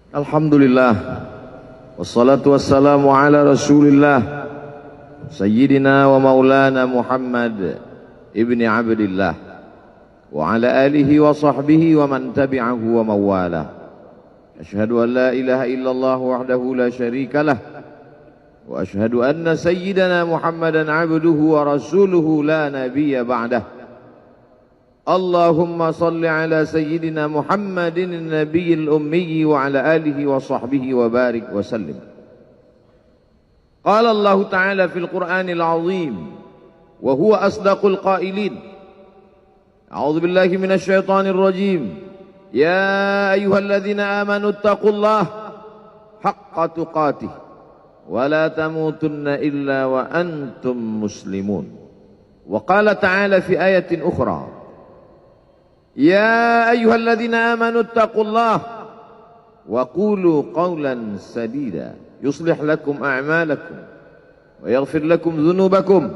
Alhamdulillah, wassalatu wassalamu ala rasulillah Sayyidina wa maulana Muhammad ibni Abdillah wa ala alihi wa sahbihi wa man tabi'ahu wa mawalah. Ashhadu an la ilaha illallah wahdahu la syarika lah wa ashhadu anna sayyidana Muhammadan abduhu wa rasuluhu la nabiyya ba'dah. Allahumma salli ala sayyidina Muhammadin nabiyil ummi wa ala alihi wa sahbihi wa barik wa sallim. Qala Allah Ta'ala fil Qur'anil azim wa huwa asdaqul qailin. A'udzu billahi minasy syaithanir rajim. Ya ayyuhalladzina amanu taqullaha haqqa tuqatih wa la tamutunna illa wa antum muslimun. Wa qala ta'ala fi ayatin ukhra. Ya ayyuhalladzina amanu taqullaha wa qulu qawlan sadida yuslih lakum a'malakum wa yaghfir lakum dhunubakum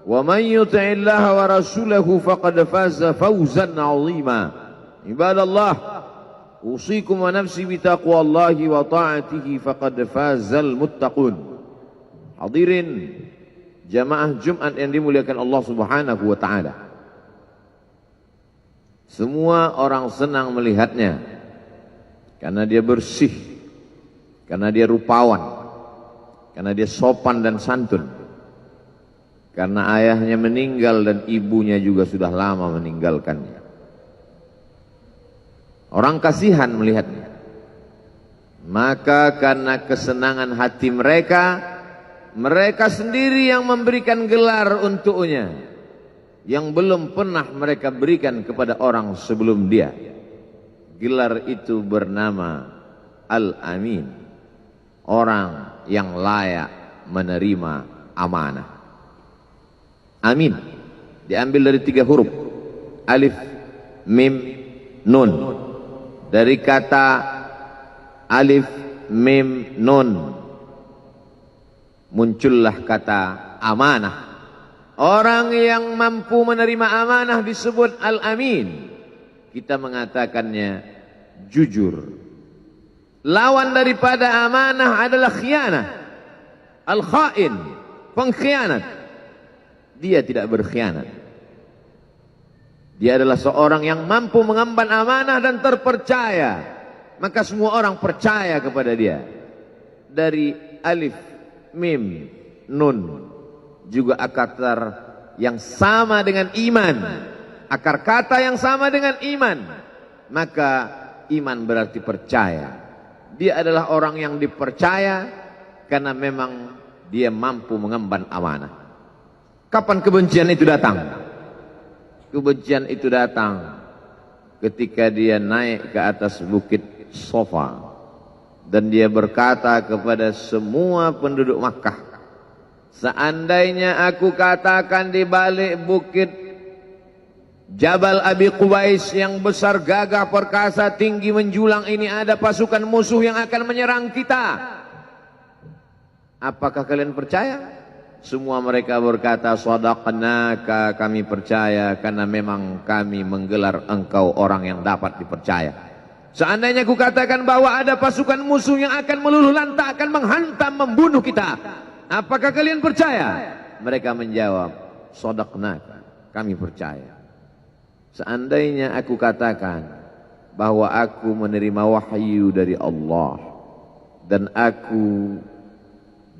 wa man yuti'illaha wa rasulahu faqad faza fawzan 'azima. Ibadallah, usikum wa nafsi bitaqwallahi wa ta'atihi faqad fazal muttaqun. Hadirin jamaah Jumat yang dimuliakan Allah Subhanahu wa taala. Semua orang senang melihatnya karena dia bersih, karena dia rupawan, karena dia sopan dan santun, karena ayahnya meninggal dan ibunya juga sudah lama meninggalkannya. Orang kasihan melihatnya. Maka karena kesenangan hati mereka, mereka sendiri yang memberikan gelar untuknya yang belum pernah mereka berikan kepada orang sebelum dia. Gelar itu bernama Al-Amin, orang yang layak menerima amanah. Amin diambil dari 3 huruf, alif, mim, nun. Dari kata alif, mim, nun muncullah kata amanah. Orang yang mampu menerima amanah disebut Al-Amin. Kita mengatakannya jujur. Lawan daripada amanah adalah khianah. Al-Khain, pengkhianat. Dia tidak berkhianat. Dia adalah seorang yang mampu mengemban amanah dan terpercaya. Maka semua orang percaya kepada dia. Dari alif, mim, nun. Juga akar yang sama dengan iman, akar kata yang sama dengan iman, maka iman berarti percaya. Dia adalah orang yang dipercaya karena memang dia mampu mengemban amanah. Kapan kebencian itu datang? Kebencian itu datang ketika dia naik ke atas bukit Safa dan dia berkata kepada semua penduduk Makkah, seandainya aku katakan di balik bukit Jabal Abi Qubais yang besar, gagah, perkasa, tinggi, menjulang ini ada pasukan musuh yang akan menyerang kita, apakah kalian percaya? Semua mereka berkata, shadaqnaka, kami percaya karena memang kami menggelar engkau orang yang dapat dipercaya. Seandainya aku katakan bahwa ada pasukan musuh yang akan meluluh lantakkan, menghantam, membunuh kita, apakah kalian percaya? Mereka menjawab, shadaqnaka, kami percaya. Seandainya aku katakan bahwa aku menerima wahyu dari Allah dan aku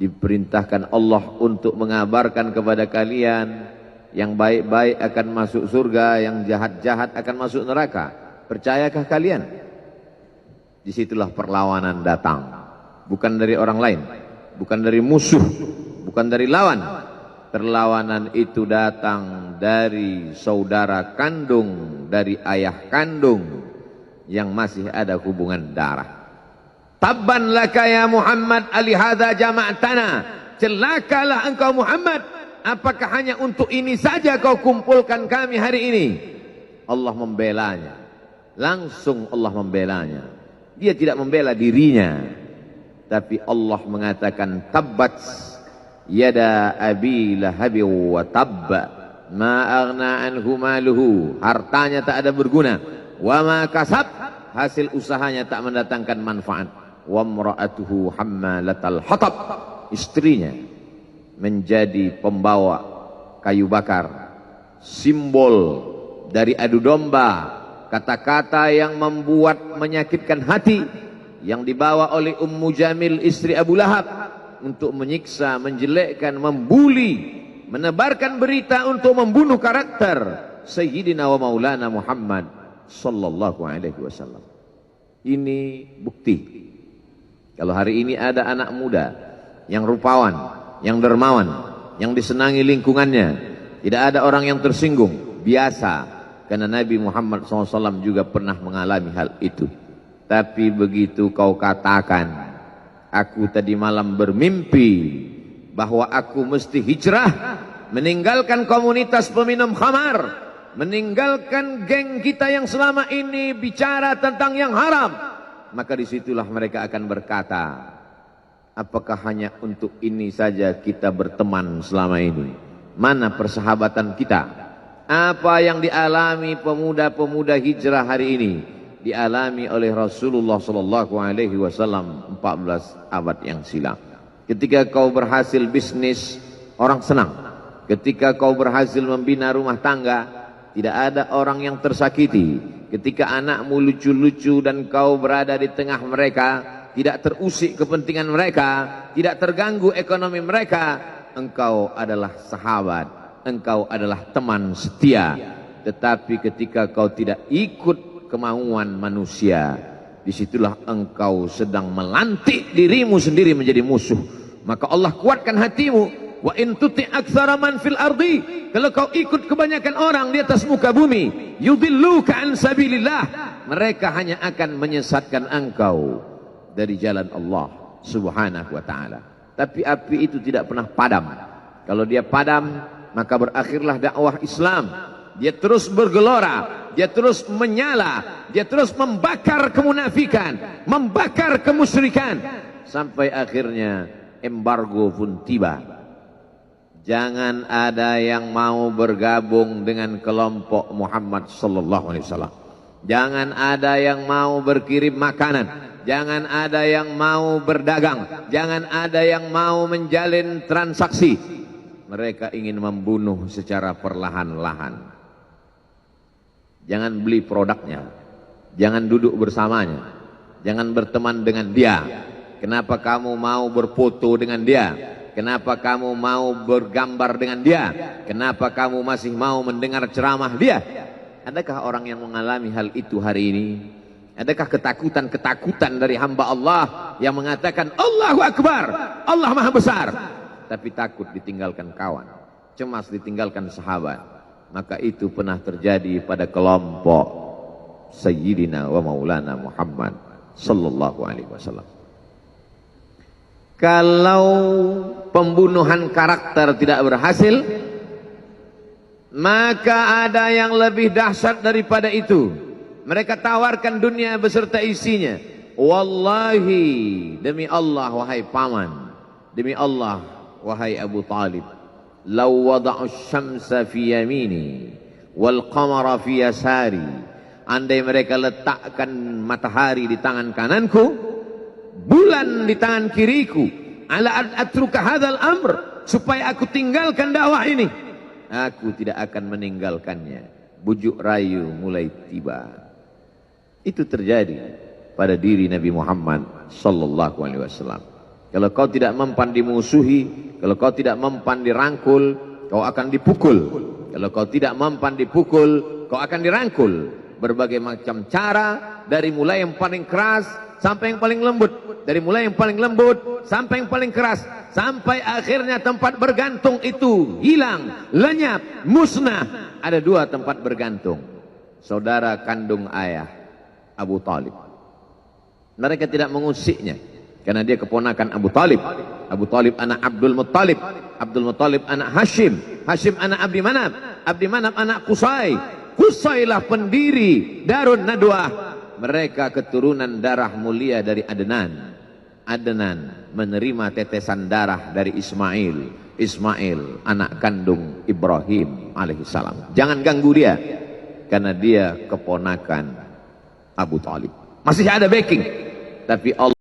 diperintahkan Allah untuk mengabarkan kepada kalian yang baik-baik akan masuk surga, yang jahat-jahat akan masuk neraka, percayakah kalian? Disitulah perlawanan datang, bukan dari orang lain, bukan dari musuh, bukan dari lawan. Perlawanan itu datang dari saudara kandung, dari ayah kandung yang masih ada hubungan darah. Tabban laka ya Muhammad alihada jama'tana, celakalah engkau Muhammad, apakah hanya untuk ini saja kau kumpulkan kami hari ini? Allah membelanya, langsung Allah membelanya. Dia tidak membela dirinya, tapi Allah mengatakan tabbat yada abi lahabi wa tabba ma aghna anhu maluhu, hartanya tak ada berguna, wa ma kasab, hasil usahanya tak mendatangkan manfaat. Wa imra'atuhu hammalatal hatab, istrinya menjadi pembawa kayu bakar, simbol dari adu domba, kata-kata yang membuat menyakitkan hati yang dibawa oleh Ummu Jamil istri Abu Lahab untuk menyiksa, menjelekkan, membuli, menebarkan berita untuk membunuh karakter Sayyidina wa Maulana Muhammad sallallahu alaihi wasallam. Ini bukti kalau hari ini ada anak muda yang rupawan, yang dermawan, yang disenangi lingkungannya, tidak ada orang yang tersinggung, biasa, karena Nabi Muhammad SAW juga pernah mengalami hal itu. Tapi begitu kau katakan, aku tadi malam bermimpi bahwa aku mesti hijrah, meninggalkan komunitas peminum khamar, meninggalkan geng kita yang selama ini bicara tentang yang haram, maka disitulah mereka akan berkata, apakah hanya untuk ini saja kita berteman selama ini? Mana persahabatan kita? Apa yang dialami pemuda-pemuda hijrah hari ini dialami oleh Rasulullah sallallahu alaihi wasallam 14 abad yang silam. Ketika kau berhasil bisnis, orang senang. Ketika kau berhasil membina rumah tangga, tidak ada orang yang tersakiti. Ketika anakmu lucu-lucu dan kau berada di tengah mereka, tidak terusik kepentingan mereka, tidak terganggu ekonomi mereka, engkau adalah sahabat, engkau adalah teman setia. Tetapi ketika kau tidak ikut kemauan manusia, disitulah engkau sedang melantik dirimu sendiri menjadi musuh. Maka Allah kuatkan hatimu. Wa in tuti' aktsara man fil ardi, kalau kau ikut kebanyakan orang di atas muka bumi, yudilluka an sabilillah, mereka hanya akan menyesatkan engkau dari jalan Allah Subhanahu wa taala. Tapi api itu tidak pernah padam. Kalau dia padam, maka berakhirlah dakwah Islam. Dia terus bergelora, dia terus menyala, dia terus membakar kemunafikan, membakar kemusyrikan, sampai akhirnya embargo pun tiba. Jangan ada yang mau bergabung dengan kelompok Muhammad sallallahu alaihi wasallam. Jangan ada yang mau berkirim makanan. Jangan ada yang mau berdagang. Jangan ada yang mau menjalin transaksi. Mereka ingin membunuh secara perlahan-lahan. Jangan beli produknya. Jangan duduk bersamanya. Jangan berteman dengan dia. Kenapa kamu mau berfoto dengan dia? Kenapa kamu mau bergambar dengan dia? Kenapa kamu masih mau mendengar ceramah dia? Adakah orang yang mengalami hal itu hari ini? Adakah ketakutan-ketakutan dari hamba Allah yang mengatakan Allahu Akbar, Allah Maha Besar, tapi takut ditinggalkan kawan, cemas ditinggalkan sahabat? Maka itu pernah terjadi pada kelompok Sayyidina wa Maulana Muhammad sallallahu alaihi wasallam. Kalau pembunuhan karakter tidak berhasil, maka ada yang lebih dahsyat daripada itu. Mereka tawarkan dunia beserta isinya. Wallahi, demi Allah wahai paman, demi Allah wahai Abu Talib, law wada'u syamsa fi yamini wal qamara fi yasari, andai mereka letakkan matahari di tangan kananku, bulan di tangan kiriku, ala an atruka hadzal amr, supaya aku tinggalkan dakwah ini, aku tidak akan meninggalkannya. Bujuk rayu mulai tiba. Itu terjadi pada diri Nabi Muhammad sallallahu alaihi wasallam. Kalau kau tidak mempan dimusuhi, kalau kau tidak mempan dirangkul, kau akan dipukul. Kalau kau tidak mempan dipukul, kau akan dirangkul. Berbagai macam cara, dari mulai yang paling keras sampai yang paling lembut, dari mulai yang paling lembut sampai yang paling keras, sampai akhirnya tempat bergantung itu hilang, lenyap, musnah. Ada dua tempat bergantung, saudara kandung ayah Abu Talib. Mereka tidak mengusiknya karena dia keponakan Abu Talib. Abu Talib anak Abdul Muttalib, Abdul Muttalib anak Hashim, Hashim anak Abdi Manaf, Abdi Manaf anak Qusay, Qusaylah pendiri Darun Nadwah. Mereka keturunan darah mulia dari Adnan. Adnan menerima tetesan darah dari Ismail. Ismail anak kandung Ibrahim alaihissalam. Jangan ganggu dia, karena dia keponakan Abu Talib. masih ada backing. Tapi Allah